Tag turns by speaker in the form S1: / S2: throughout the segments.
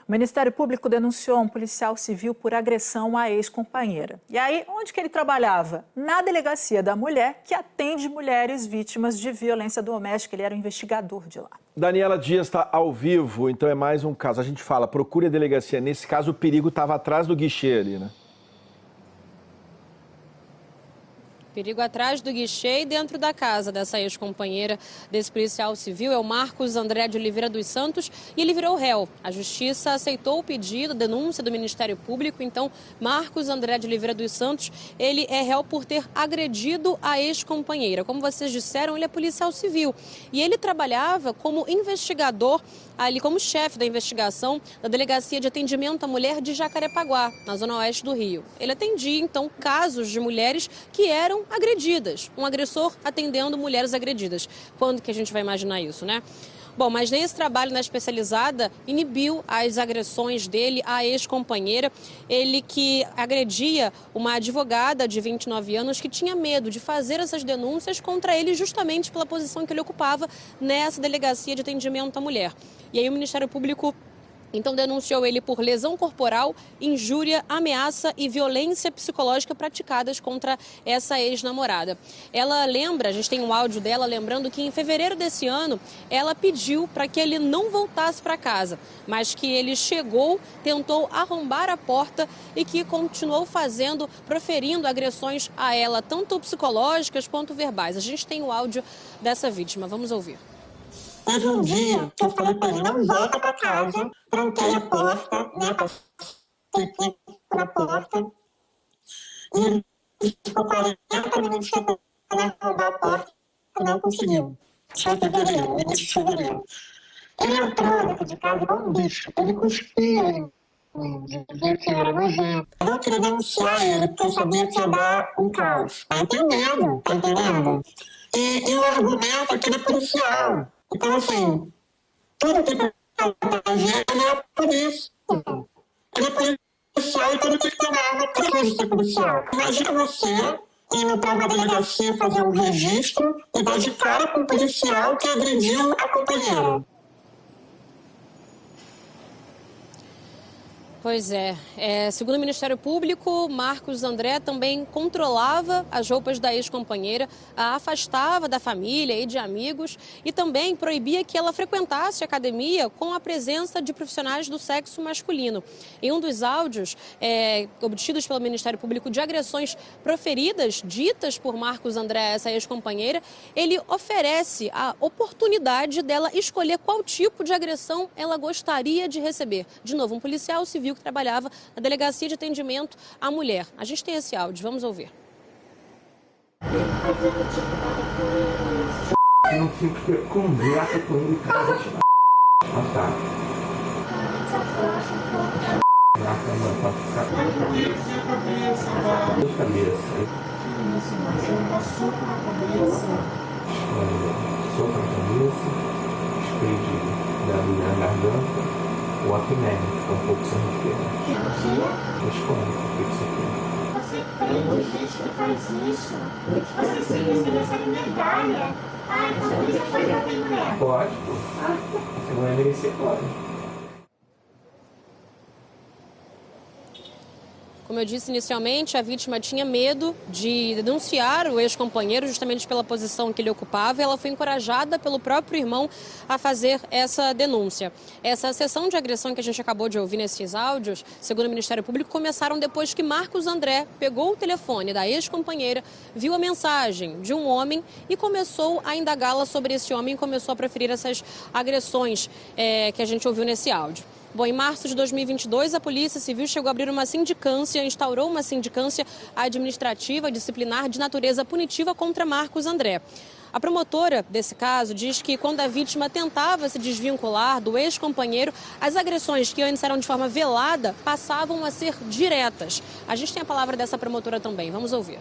S1: O Ministério Público denunciou um policial civil por agressão à ex-companheira. E aí, onde que ele trabalhava? Na Delegacia da Mulher, que atende mulheres vítimas de violência doméstica. Ele era o investigador de lá.
S2: Daniela Dias está ao vivo, então é mais um caso. A gente fala, procure a delegacia. Nesse caso, o perigo estava atrás do guichê ali, né?
S3: Perigo atrás do guichê e dentro da casa dessa ex-companheira desse policial civil é o Marcos André de Oliveira dos Santos e ele virou réu. A Justiça aceitou o pedido, a denúncia do Ministério Público. Então, Marcos André de Oliveira dos Santos, ele é réu por ter agredido a ex-companheira. Como vocês disseram, ele é policial civil e ele trabalhava como investigador ali, como chefe da investigação da Delegacia de Atendimento à Mulher de Jacarepaguá, na zona oeste do Rio. Ele atendia, então, casos de mulheres que eram agredidas, um agressor atendendo mulheres agredidas. Quando que a gente vai imaginar isso, né? Bom, mas nesse trabalho na especializada inibiu as agressões dele à ex-companheira. Ele que agredia uma advogada de 29 anos que tinha medo de fazer essas denúncias contra ele justamente pela posição que ele ocupava nessa Delegacia de Atendimento à Mulher. E aí o Ministério Público então denunciou ele por lesão corporal, injúria, ameaça e violência psicológica praticadas contra essa ex-namorada. Ela lembra, a gente tem um áudio dela lembrando que em fevereiro desse ano ela pediu para que ele não voltasse para casa, mas que ele chegou, tentou arrombar a porta e que continuou proferindo agressões a ela, tanto psicológicas quanto verbais. A gente tem o áudio dessa vítima, vamos ouvir.
S4: Teve um dia que eu falei para ele, não volta para casa, tranquei a porta, né, passei na porta, e ele ficou 40 minutos tentando arrombar a porta, não conseguiu. Foi fevereiro, início de fevereiro. Ele entrou dentro de casa igual um bicho, ele cuspia em mim, dizia que era nojento. Eu não queria denunciar ele, porque eu sabia que ia dar um caos. Eu tenho medo, tá entendendo? E o argumento é que ele é policial. Então, assim, tudo que ele é por isso. Ele é policial, então ele tem que ter uma arma para ser policial. Imagina você indo para uma delegacia fazer um registro e dar de cara com um policial que agrediu a companheira.
S3: Pois é. Segundo o Ministério Público, Marcos André também controlava as roupas da ex-companheira, a afastava da família e de amigos e também proibia que ela frequentasse a academia com a presença de profissionais do sexo masculino. Em um dos áudios obtidos pelo Ministério Público de agressões proferidas, ditas por Marcos André, essa ex-companheira, ele oferece a oportunidade dela escolher qual tipo de agressão ela gostaria de receber. De novo, um policial civil que trabalhava na Delegacia de Atendimento à Mulher. A gente tem esse áudio, vamos ouvir.
S5: Não fica conversa com ele, cara. Ah, tá. Na cama, pra ficar com a cabeça. Soco na cabeça. Soco na cabeça. Spray na garganta. O apneia, fica um pouco sem respirar. Responde, o que você quer?
S4: Você prende gente que faz isso. Você seria medalha. Ai, então por isso que pode bater em mulher.
S5: Pode, pô. Se não é merecer, pode.
S3: Como eu disse inicialmente, a vítima tinha medo de denunciar o ex-companheiro justamente pela posição que ele ocupava e ela foi encorajada pelo próprio irmão a fazer essa denúncia. Essa sessão de agressão que a gente acabou de ouvir nesses áudios, segundo o Ministério Público, começaram depois que Marcos André pegou o telefone da ex-companheira, viu a mensagem de um homem e começou a indagá-la sobre esse homem e começou a proferir essas agressões que a gente ouviu nesse áudio. Bom, em março de 2022, a Polícia Civil chegou a abrir uma sindicância, instaurou uma sindicância administrativa disciplinar de natureza punitiva contra Marcos André. A promotora desse caso diz que quando a vítima tentava se desvincular do ex-companheiro, as agressões que antes eram de forma velada passavam a ser diretas. A gente tem a palavra dessa promotora também, vamos ouvir.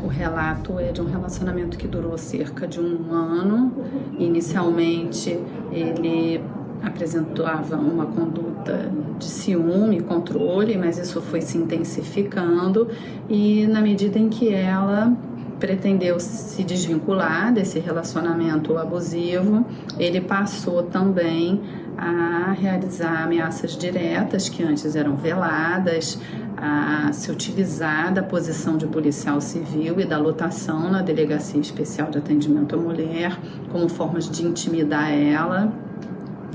S6: O relato é de um relacionamento que durou cerca de um ano. Inicialmente, ele apresentava uma conduta de ciúme e controle, mas isso foi se intensificando e na medida em que ela pretendeu se desvincular desse relacionamento abusivo, ele passou também a realizar ameaças diretas, que antes eram veladas, a se utilizar da posição de policial civil e da lotação na Delegacia Especial de Atendimento à Mulher como formas de intimidar ela.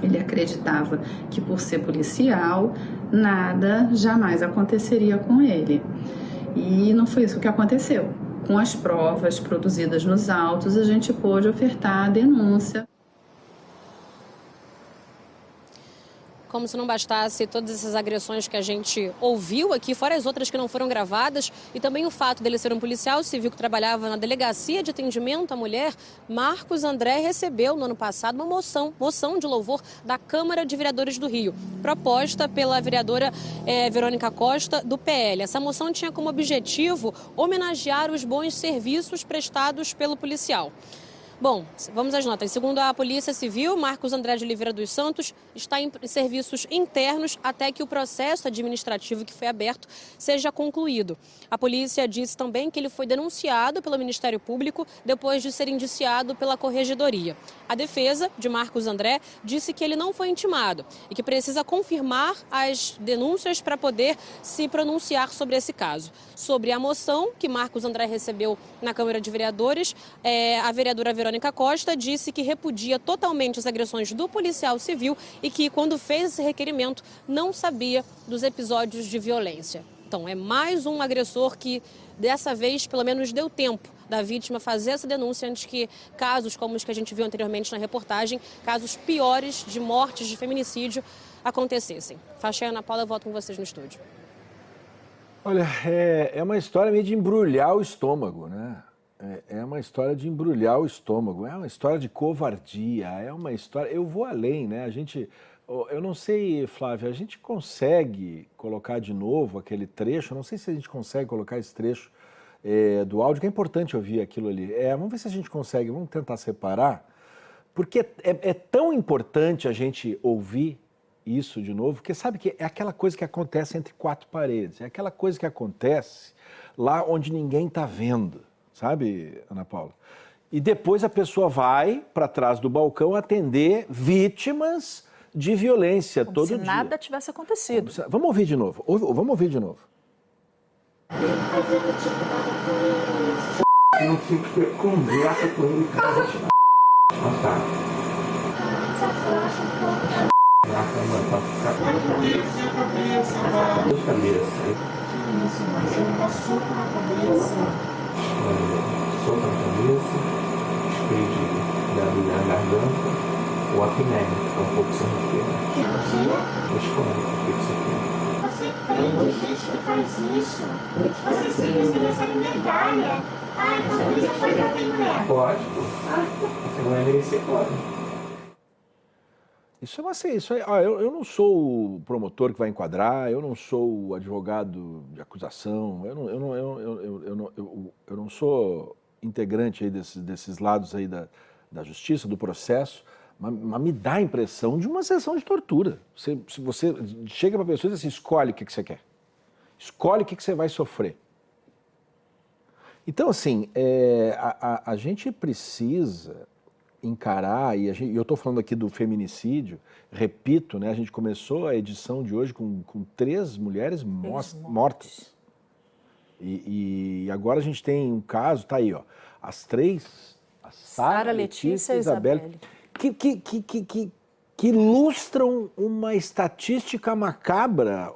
S6: Ele acreditava que, por ser policial, nada jamais aconteceria com ele. E não foi isso que aconteceu. Com as provas produzidas nos autos, a gente pôde ofertar a denúncia.
S3: Como se não bastasse todas essas agressões que a gente ouviu aqui, fora as outras que não foram gravadas, e também o fato dele ser um policial civil que trabalhava na Delegacia de Atendimento à Mulher, Marcos André recebeu no ano passado uma moção de louvor da Câmara de Vereadores do Rio, proposta pela vereadora Verônica Costa, do PL. Essa moção tinha como objetivo homenagear os bons serviços prestados pelo policial. Bom, vamos às notas. Segundo a Polícia Civil, Marcos André de Oliveira dos Santos está em serviços internos até que o processo administrativo que foi aberto seja concluído. A polícia disse também que ele foi denunciado pelo Ministério Público depois de ser indiciado pela Corregedoria. A defesa de Marcos André disse que ele não foi intimado e que precisa confirmar as denúncias para poder se pronunciar sobre esse caso. Sobre a moção que Marcos André recebeu na Câmara de Vereadores, a vereadora Verônica Costa disse que repudia totalmente as agressões do policial civil e que, quando fez esse requerimento, não sabia dos episódios de violência. Então, é mais um agressor que, dessa vez, pelo menos deu tempo da vítima fazer essa denúncia antes que casos como os que a gente viu anteriormente na reportagem, casos piores de mortes, de feminicídio, acontecessem. Faixa Ana Paula, eu volto com vocês no estúdio.
S2: Olha, é uma história meio de embrulhar o estômago, né? É uma história de embrulhar o estômago, é uma história de covardia, é uma história... Eu vou além, né? Eu não sei, Flávia, a gente consegue colocar de novo aquele trecho, eu não sei se a gente consegue colocar esse trecho do áudio, que é importante ouvir aquilo ali. Vamos ver se a gente consegue, vamos tentar separar, porque é tão importante a gente ouvir isso de novo, porque sabe que é aquela coisa que acontece entre quatro paredes, é aquela coisa que acontece lá onde ninguém está vendo. Sabe, Ana Paula? E depois a pessoa vai para trás do balcão atender vítimas de violência todo dia.
S1: Como se nada tivesse acontecido.
S2: Vamos ouvir de novo. Vamos ouvir de novo.
S5: Não tinha que ter conversa com ele, cara. Ah, tá. Sopa na cabeça, spray de abrir na garganta, ou apneia, fica um pouco sem respirar. Escolhe o que você quer.
S4: Você prende gente que faz isso. Você simplesmente recebe medalha. Então por isso pode bater em mulher.
S5: Pode, você não é merecer, pode.
S2: Eu não sou o promotor que vai enquadrar, eu não sou o advogado de acusação, eu não sou integrante aí desses lados aí da justiça, do processo, mas me dá a impressão de uma sessão de tortura. Se você chega para a pessoa e diz assim, escolhe o que você quer, escolhe o que você vai sofrer. Então, assim, a gente precisa encarar, e eu estou falando aqui do feminicídio, repito, né, a gente começou a edição de hoje com 3 mulheres mortas. E agora a gente tem um caso, tá aí, ó, as 3, a Sara, Letícia e Isabelle, que ilustram uma estatística macabra,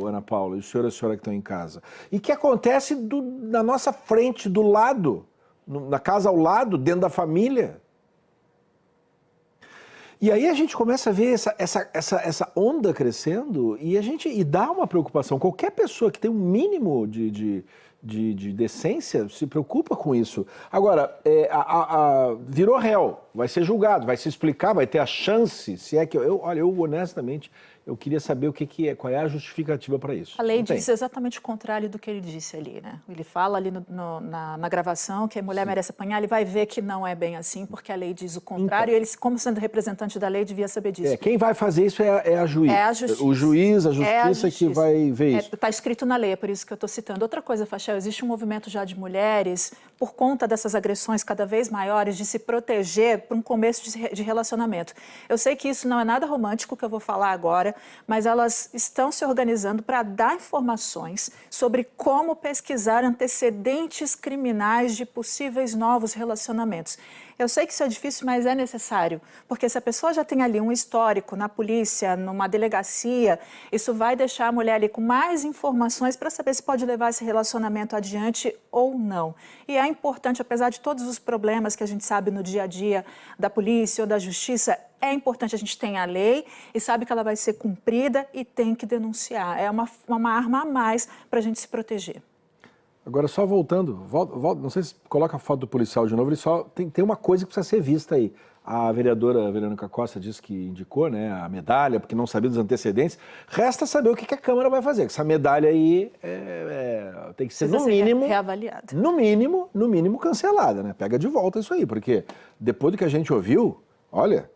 S2: Ana Paula, e o senhor e a senhora que estão em casa, e que acontece na nossa frente, do lado, na casa ao lado, dentro da família. E aí a gente começa a ver essa onda crescendo e dá uma preocupação. Qualquer pessoa que tem um mínimo de decência se preocupa com isso. Agora, virou réu, vai ser julgado, vai se explicar, vai ter a chance, se é que... Eu honestamente, eu queria saber qual é a justificativa para isso.
S1: A lei diz exatamente o contrário do que ele disse ali, né? Ele fala ali na gravação que a mulher merece apanhar, ele vai ver que não é bem assim, porque a lei diz o contrário, e ele, como sendo representante da lei, devia saber disso.
S2: Quem vai fazer isso é a juíza.
S1: É a justiça.
S2: O juiz, a justiça que vai ver isso.
S1: Está escrito na lei, é por isso que eu estou citando. Outra coisa, Faixa, Michel, existe um movimento já de mulheres, por conta dessas agressões cada vez maiores, de se proteger para um começo de relacionamento. Eu sei que isso não é nada romântico que eu vou falar agora, mas elas estão se organizando para dar informações sobre como pesquisar antecedentes criminais de possíveis novos relacionamentos. Eu sei que isso é difícil, mas é necessário, porque se a pessoa já tem ali um histórico na polícia, numa delegacia, isso vai deixar a mulher ali com mais informações para saber se pode levar esse relacionamento adiante ou não. E é importante, apesar de todos os problemas que a gente sabe no dia a dia da polícia ou da justiça, é importante a gente ter a lei e sabe que ela vai ser cumprida e tem que denunciar. É uma arma a mais para a gente se proteger.
S2: Agora, só voltando, não sei se coloca a foto do policial de novo, ele só tem uma coisa que precisa ser vista aí. A vereadora Verônica Costa disse que indicou, né, a medalha, porque não sabia dos antecedentes. Resta saber o que a Câmara vai fazer. Essa medalha aí tem que ser, no mínimo,
S1: reavaliada.
S2: No mínimo, cancelada, né? Pega de volta isso aí, porque depois do que a gente ouviu, olha...